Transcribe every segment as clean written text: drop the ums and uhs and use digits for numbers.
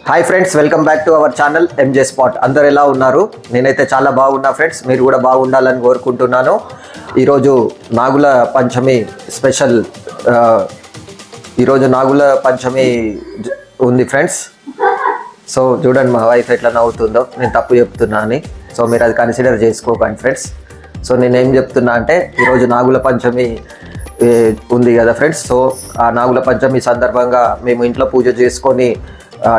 Hi friends, welcome back to our channel M J spot. అందరు ఎలా ఉన్నారు? నేనైతే చాలా బాగున్నా ఫ్రెండ్స్. మీరు కూడా బాగుండాలని కోరుకుంటున్నాను. ఈరోజు నాగుల పంచమి స్పెషల్. ఈరోజు నాగుల పంచమి ఉంది ఫ్రెండ్స్. సో చూడండి మా వైఫ్ ఎట్లా నవ్వుతుందో, నేను తప్పు చెప్తున్నా అని. సో మీరు అది కన్సిడర్ చేసుకోకండి ఫ్రెండ్స్. సో నేనేం చెప్తున్నా అంటే, ఈరోజు నాగుల పంచమి ఉంది కదా ఫ్రెండ్స్. సో ఆ నాగుల పంచమి సందర్భంగా మేము ఇంట్లో పూజ చేసుకొని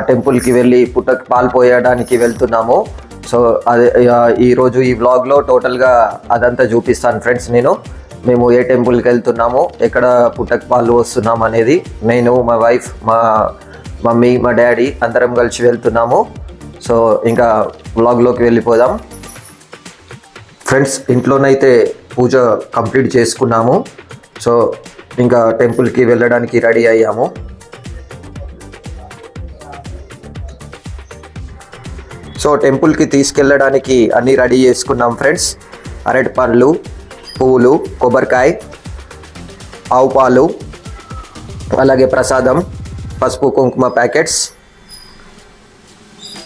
టెంపుల్కి వెళ్ళి పుట్టకు పాలు పోయడానికి వెళ్తున్నాము. సో అదే ఈరోజు ఈ వ్లాగ్లో టోటల్గా అదంతా చూపిస్తాను ఫ్రెండ్స్. మేము ఏ టెంపుల్కి వెళ్తున్నాము, ఎక్కడ పుట్టకు పాలు వస్తున్నాము అనేది నేను, మా వైఫ్, మా మమ్మీ, మా డాడీ అందరం కలిసి వెళ్తున్నాము. సో ఇంకా వ్లాగ్లోకి వెళ్ళిపోదాం ఫ్రెండ్స్. ఇంట్లోనైతే పూజ కంప్లీట్ చేసుకున్నాము. సో ఇంకా టెంపుల్కి వెళ్ళడానికి రెడీ అయ్యాము. సో టెంపుల్కి తీసుకెళ్ళడానికి అన్నీ రెడీ చేసుకున్నాం ఫ్రెండ్స్. అరటి పండ్లు, పువ్వులు, కొబ్బరికాయ, ఆవు పాలు, అలాగే ప్రసాదం, పసుపు కుంకుమ ప్యాకెట్స్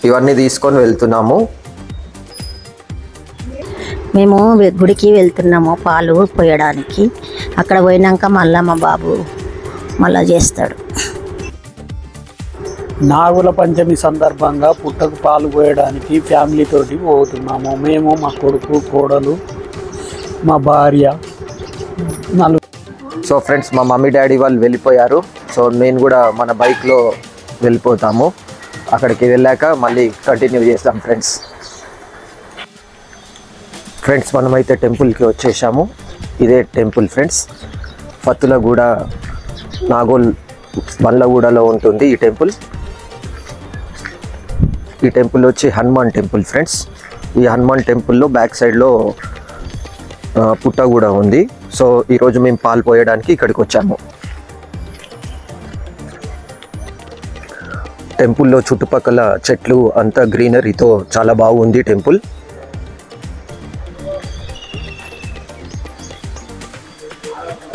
ఇవన్నీ తీసుకొని వెళ్తున్నాము. మేము గుడికి వెళ్తున్నాము పాలు పోయడానికి. అక్కడ పోయినాక మళ్ళా మా బాబు మళ్ళా చేస్తాడు. నాగుల పంచమి సందర్భంగా పుట్టకు పాలు పోయడానికి ఫ్యామిలీతోటి పోతున్నాము. మేము, మా కొడుకు, కోడలు, మా భార్య, సో ఫ్రెండ్స్, మా మమ్మీ డాడీ వాళ్ళు వెళ్ళిపోయారు. సో నేను కూడా మన బైక్లో వెళ్ళిపోతాము. అక్కడికి వెళ్ళాక మళ్ళీ కంటిన్యూ చేస్తాం ఫ్రెండ్స్. ఫ్రెండ్స్, మనమైతే టెంపుల్కి వచ్చేసాము. ఇదే టెంపుల్ ఫ్రెండ్స్. ఫత్తులగూడ, నాగోల్, బండ్లగూడలో ఉంటుంది ఈ టెంపుల్. ఈ టెంపుల్ వచ్చి హనుమాన్ టెంపుల్ ఫ్రెండ్స్. ఈ హనుమాన్ టెంపుల్లో బ్యాక్ సైడ్లో పుట్ట కూడా ఉంది. సో ఈరోజు మేము పాలు పోయడానికి ఇక్కడికి వచ్చాము. టెంపుల్లో చుట్టుపక్కల చెట్లు అంతా గ్రీనరీతో చాలా బాగుంది టెంపుల్.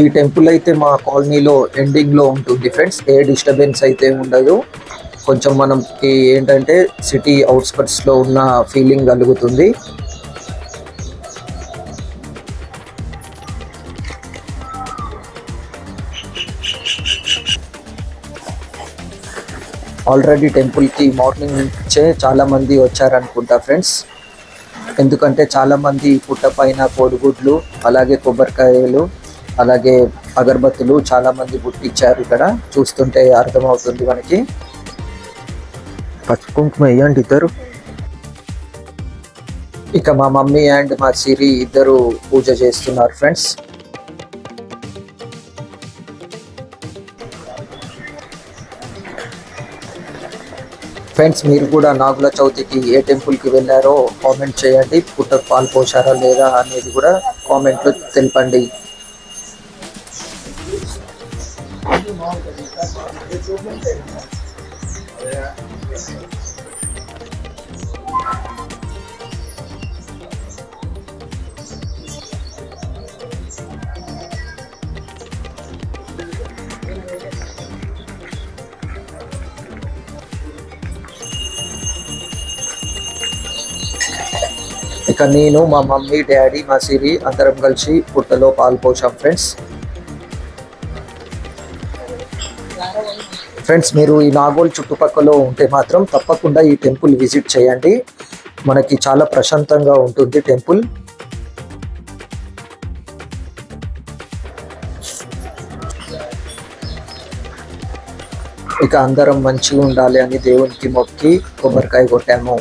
ఈ టెంపుల్ అయితే మా కాలనీలో ఎండింగ్లో ఉంటుంది ఫ్రెండ్స్. ఏ డిస్టర్బెన్స్ అయితే ఉండదు. కొంచెం మనకి ఏంటంటే సిటీ అవుట్స్కట్స్లో ఉన్న ఫీలింగ్ కలుగుతుంది. ఆల్రెడీ టెంపుల్కి మార్నింగ్ నుంచే చాలామంది వచ్చారనుకుంటా ఫ్రెండ్స్. ఎందుకంటే చాలామంది పుట్ట పైన కోడిగుడ్లు, అలాగే కొబ్బరికాయలు, అలాగే అగరబత్తులు చాలామంది పుట్టించారు. ఇక్కడ చూస్తుంటే అర్థమవుతుంది మనకి. పసుపు కుంకుమ వేయండి ఇద్దరు. ఇక మా మమ్మీ అండ్ మా సిరి ఇద్దరు పూజ చేస్తున్నారు ఫ్రెండ్స్. ఫ్రెండ్స్, మీరు కూడా నాగుల చవితికి ఏ టెంపుల్కి వెళ్ళారో కామెంట్ చేయండి. పుట్టకు పాలు పోసారా లేదా అనేది కూడా కామెంట్లో తెలపండి. ఇక నేను, మా మమ్మీ, డాడీ, మా సిరి అందరం కలిసి పుట్టలో పాలు పోసాం ఫ్రెండ్స్. ఫ్రెండ్స్, మీరు ఈ నాగోల్ చుట్టుపక్కల ఉంటే మాత్రం తప్పకుండా ఈ టెంపుల్ విజిట్ చేయండి. మనకి చాలా ప్రశాంతంగా ఉంటుంది టెంపుల్. ఇక అందరం మంచిగా ఉండాలి అని దేవునికి మొక్కి కొబ్బరికాయ కొట్టాము.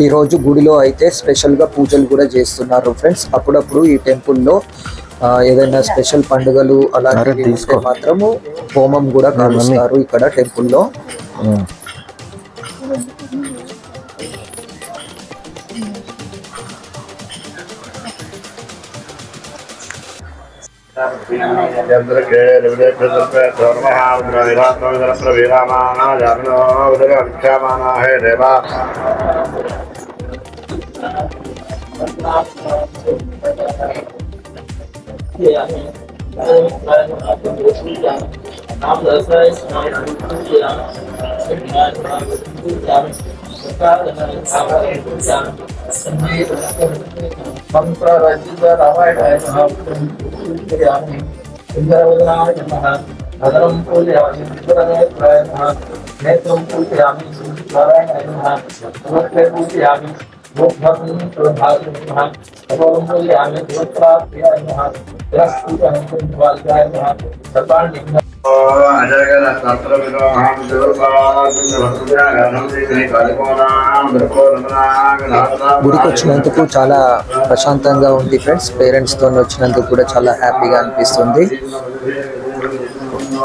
ఈరోజు గుడిలో అయితే స్పెషల్గా పూజలు కూడా చేస్తున్నారు ఫ్రెండ్స్. అప్పుడప్పుడు ఈ టెంపుల్లో ఏదైనా స్పెషల్ పండుగలు అలాగే మాత్రము హోమం కూడా కాలుస్తారు ఇక్కడ టెంపుల్లో. గుడికి వచ్చినందుకు చాలా ప్రశాంతంగా ఉంది ఫ్రెండ్స్. పేరెంట్స్తో వచ్చినందుకు కూడా చాలా హ్యాపీగా అనిపిస్తుంది.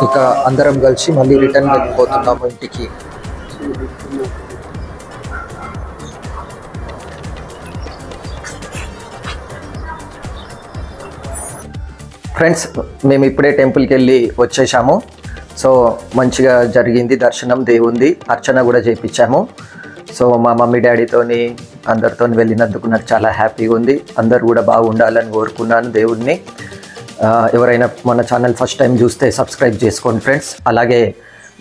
ఇక అందరం కలిసి మళ్ళీ రిటర్న్ వెళ్ళిపోతున్నాము ఇంటికి. ఫ్రెండ్స్, మేము ఇప్పుడే టెంపుల్కి వెళ్ళి వచ్చేసాము. సో మంచిగా జరిగింది దర్శనం, దేవుంది అర్చన కూడా చేయించాము. సో మా మమ్మీ డాడీతోని అందరితో వెళ్ళినందుకు నాకు చాలా హ్యాపీగా ఉంది. అందరు కూడా బాగుండాలని కోరుకున్నాను దేవుడిని. ఎవరైనా మన ఛానల్ ఫస్ట్ టైం చూస్తే సబ్స్క్రైబ్ చేసుకోండి ఫ్రెండ్స్. అలాగే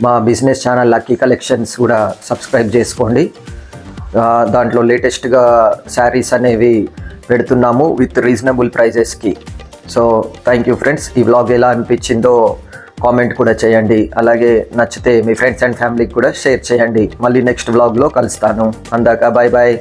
మా బిజినెస్ ఛానల్ లక్కీ కలెక్షన్స్ కూడా సబ్స్క్రైబ్ చేసుకోండి. దాంట్లో లేటెస్ట్గా శారీస్ అనేవి పెడుతున్నాము విత్ రీజనబుల్ ప్రైజెస్కి. So thank you friends. ఈ వ్లాగ్ ఎలా అనిపించిందో కామెంట్ కూడా చేయండి. అలాగే నచ్చితే మీ ఫ్రెండ్స్ అండ్ ఫ్యామిలీకి కూడా షేర్ చేయండి. మళ్ళీ నెక్స్ట్ వ్లాగ్లో కలుస్తాను. అందాక బాయ్ బాయ్.